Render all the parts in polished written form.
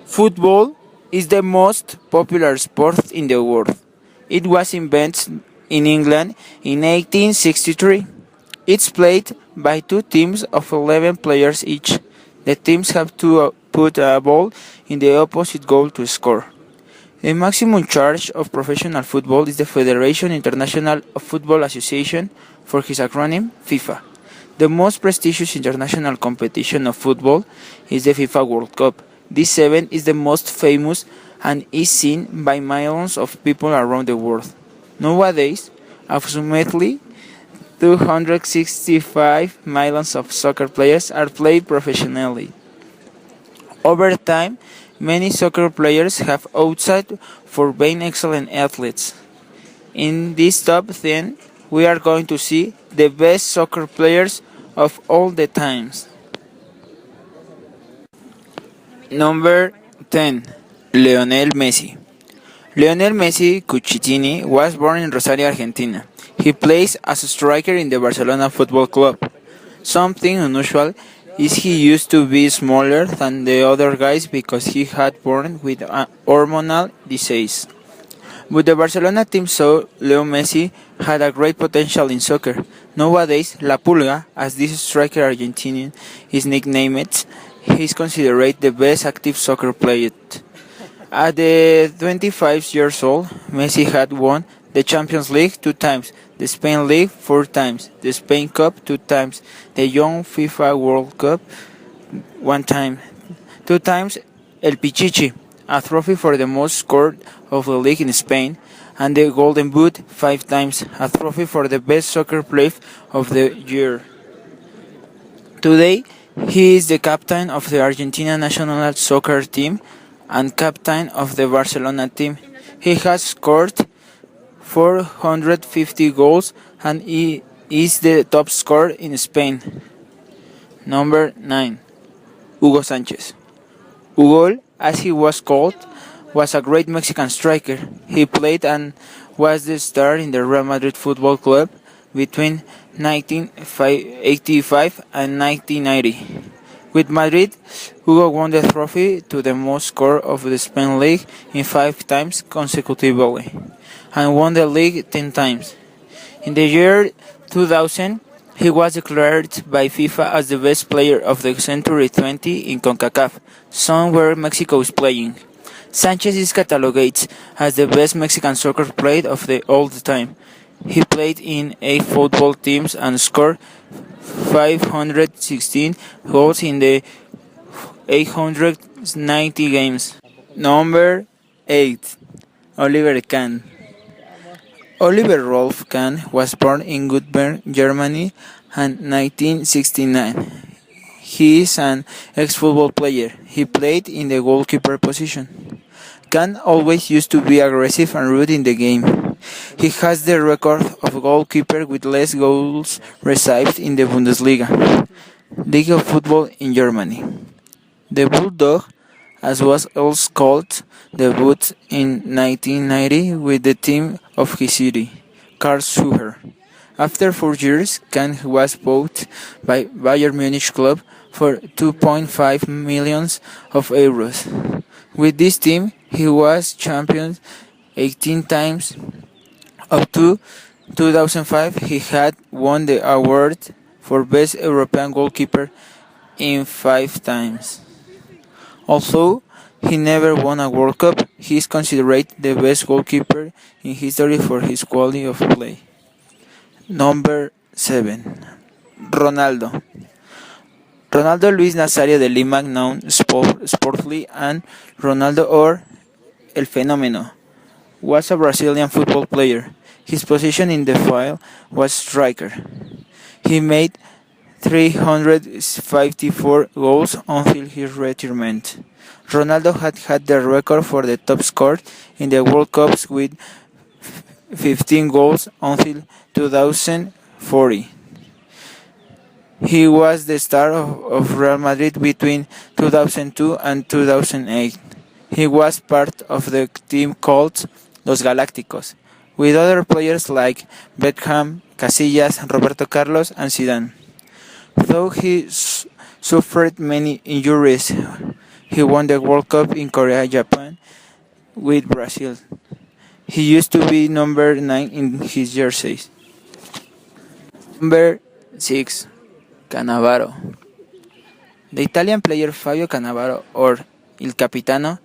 Football is the most popular sport in the world. It was invented in England in 1863. It's played by two teams of 11 players each. The teams have to put a ball in the opposite goal to score. The maximum charge of professional football is the Federation International of Football Association, for his acronym FIFA. The most prestigious international competition of football is the FIFA World Cup. This event is the most famous and is seen by millions of people around the world. Nowadays, approximately 265 millions of soccer players are played professionally. Over time, many soccer players have outside for being excellent athletes. In this top 10, we are going to see the best soccer players of all the times. Number 10. Lionel Messi. Lionel Messi Cucitini was born in Rosario, Argentina. He plays as a striker in the Barcelona Football Club. Something unusual is he used to be smaller than the other guys because he had born with a hormonal disease. But the Barcelona team saw Leo Messi had a great potential in soccer. Nowadays, La Pulga, as this striker Argentinian is nicknamed, he is considered the best active soccer player. At the 25 years old, Messi had won the Champions League 2 times, the Spain League 4 times, the Spain Cup 2 times, the Young FIFA World Cup 1 time, 2 times El Pichichi, a trophy for the most scored of the league in Spain, and the Golden Boot 5 times, a trophy for the best soccer player of the year. Today, he is the captain of the Argentina national soccer team and captain of the Barcelona team. He has scored 450 goals and he is the top scorer in Spain. Number 9. Hugo Sanchez. Hugo, as he was called, was a great Mexican striker. He played and was the star in the Real Madrid Football Club between 1985 and 1990. With Madrid, Hugo won the trophy to the most score of the Spain League in 5 times consecutively, and won the league 10 times. In the year 2000, he was declared by FIFA as the best player of the century 20 in CONCACAF, zone where Mexico is playing. Sanchez is catalogated as the best Mexican soccer player of all the time. He played in 8 football teams and scored 516 goals in the 890 games. Number 8. Oliver Kahn. Oliver Rolf Kahn was born in Gutenberg, Germany in 1969. He is an ex-football player. He played in the goalkeeper position. Kahn always used to be aggressive and rude in the game. He has the record of goalkeeper with less goals received in the Bundesliga, League of Football in Germany. The Bulldog, as was also called, debuted in 1990 with the team of his city, Karlsruhe. After 4 years, Kahn was bought by Bayern Munich club for 2.5 million euros. With this team, he was champion 18 times. Up to 2005, he had won the award for Best European Goalkeeper in 5 times. Although he never won a World Cup, he is considered the best goalkeeper in history for his quality of play. Number 7. Ronaldo. Ronaldo Luis Nazario de Lima, known sportly and Ronaldo or El Fenómeno, was a Brazilian football player. His position in the field was striker. He made 354 goals until his retirement. Ronaldo had the record for the top score in the World Cups with 15 goals until 2040. He was the star of Real Madrid between 2002 and 2008. He was part of the team called Los Galácticos, with other players like Beckham, Casillas, Roberto Carlos, and Zidane. Though he suffered many injuries, He won the World Cup in Korea, Japan with Brazil. He used to be number 9 in his jerseys. Number 6. Cannavaro. The Italian player Fabio Cannavaro, or Il Capitano,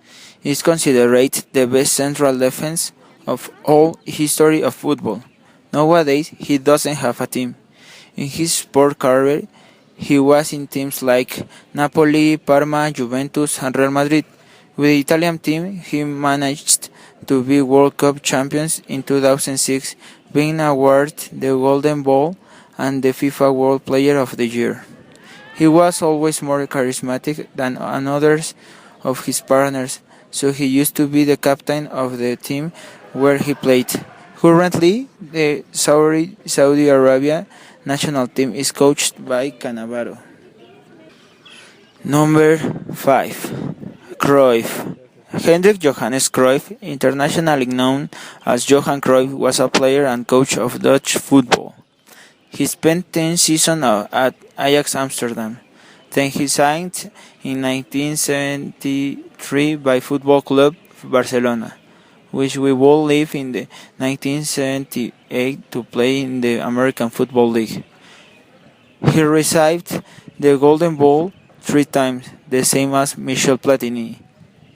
is considered the best central defense of all history of football. Nowadays, he doesn't have a team. In his sport career, he was in teams like Napoli, Parma, Juventus, and Real Madrid. With the Italian team, he managed to be World Cup champions in 2006, being awarded the Golden Ball and the FIFA World Player of the Year. He was always more charismatic than others of his partners, so he used to be the captain of the team where he played. Currently, the Saudi Arabia national team is coached by Cannavaro. Number 5. Cruyff. Hendrik Johannes Cruyff, internationally known as Johan Cruyff, was a player and coach of Dutch football. He spent 10 seasons at Ajax Amsterdam. Then he signed in 1973 by Football Club Barcelona, which we will leave in the 1978 to play in the American Football League. He received the Golden Ball 3 times, the same as Michel Platini.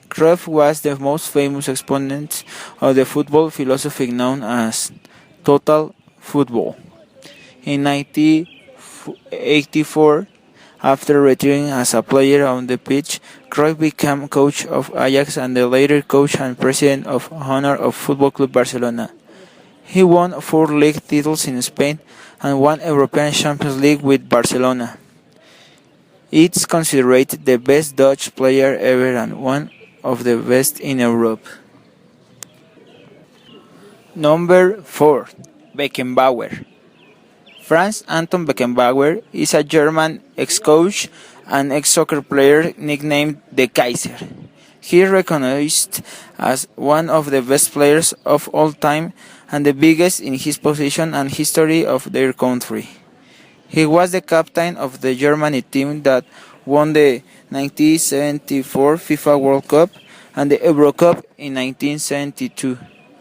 Cruyff was the most famous exponent of the football philosophy known as total football. In 1984, after retiring as a player on the pitch, Cruyff became coach of Ajax and the later coach and president of honor of Football Club Barcelona. He won 4 league titles in Spain and 1 European Champions League with Barcelona. It's considered the best Dutch player ever and one of the best in Europe. Number 4. Beckenbauer. Franz Anton Beckenbauer is a German ex-coach and ex-soccer player nicknamed the Kaiser. He is recognized as one of the best players of all time and the biggest in his position and history of their country. He was the captain of the Germany team that won the 1974 FIFA World Cup and the Euro Cup in 1972,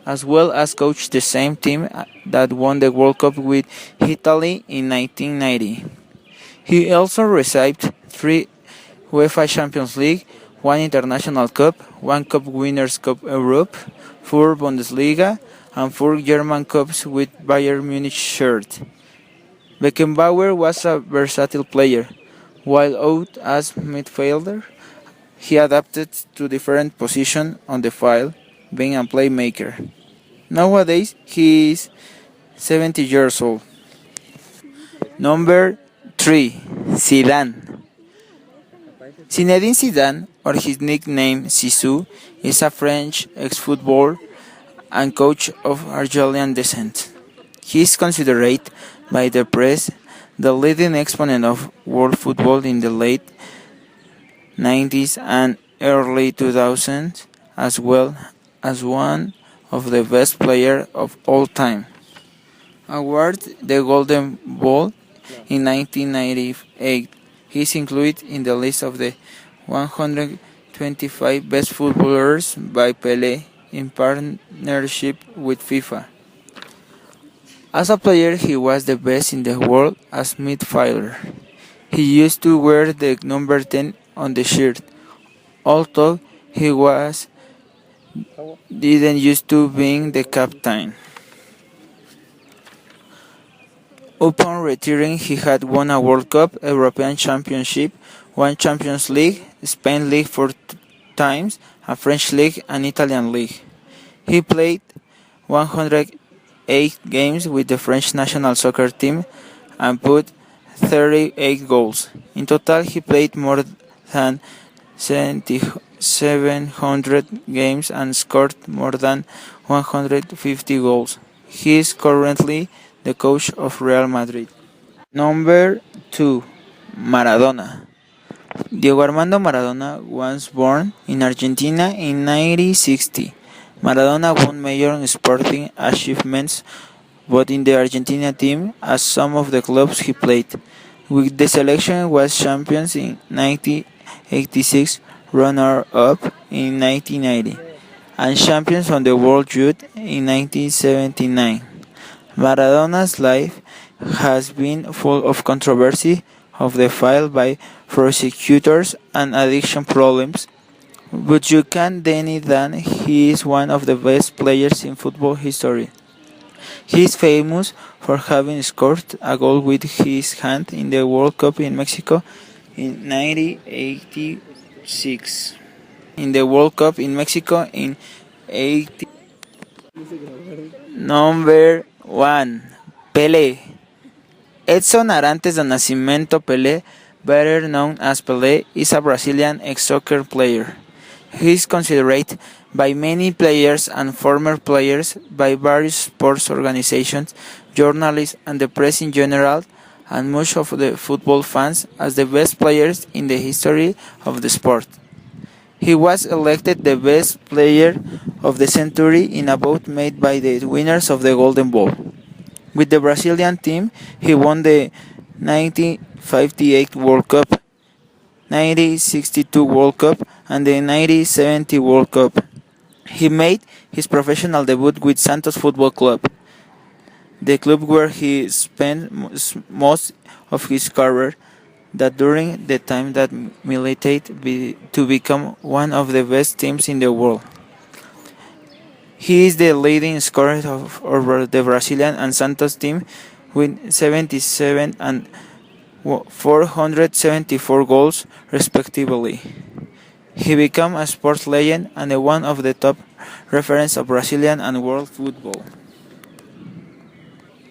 as well as coached the same team that won the World Cup with Italy in 1990. He also received 3 UEFA Champions League, 1 International Cup, 1 Cup Winners' Cup Europe, 4 Bundesliga, and 4 German Cups with Bayern Munich shirt. Beckenbauer was a versatile player. While out as midfielder, he adapted to different positions on the field, being a playmaker. Nowadays, he is 70 years old. Number 3. Zidane. Zinedine Zidane, or his nickname Zizou, is a French ex-footballer and coach of Argentine descent. He is considered by the press the leading exponent of world football in the late 90s and early 2000s, as well as one of the best players of all time. Awarded the Golden Ball in 1998, he is included in the list of the 125 best footballers by Pele in partnership with FIFA. As a player, he was the best in the world as midfielder. He used to wear the number 10 on the shirt, although he didn't used to being the captain. Upon retiring, he had won a World Cup, European Championship, 1 Champions League, Spain League 4 times, a French League, and Italian League. He played 108 games with the French national soccer team and put 38 goals. In total, he played more than 700 games and scored more than 150 goals. He is currently the coach of Real Madrid. Number 2. Maradona. Diego Armando Maradona was born in Argentina in 1960. Maradona won major sporting achievements both in the Argentina team as some of the clubs he played. With the selection was champions in 1986, runner-up in 1990, and champions of the world youth in 1979. Maradona's life has been full of controversy of the file by prosecutors and addiction problems, but you can't deny that he is one of the best players in football history. He is famous for having scored a goal with his hand in the World Cup in Mexico in 1986. In the World Cup in Mexico in 80. Number 1. Pele. Edson Arantes do Nascimento Pelé, better known as Pelé, is a Brazilian ex-soccer player. He is considered by many players and former players, by various sports organizations, journalists, and the press in general, and much of the football fans, as the best players in the history of the sport. He was elected the best player of the century in a vote made by the winners of the Golden Ball. With the Brazilian team, he won the 1958 World Cup, 1962 World Cup, and the 1970 World Cup. He made his professional debut with Santos Football Club, the club where he spent most of his career, that during the time that militated to become one of the best teams in the world. He is the leading scorer over the Brazilian and Santos team with 77 and 474 goals respectively. He became a sports legend and one of the top references of Brazilian and world football.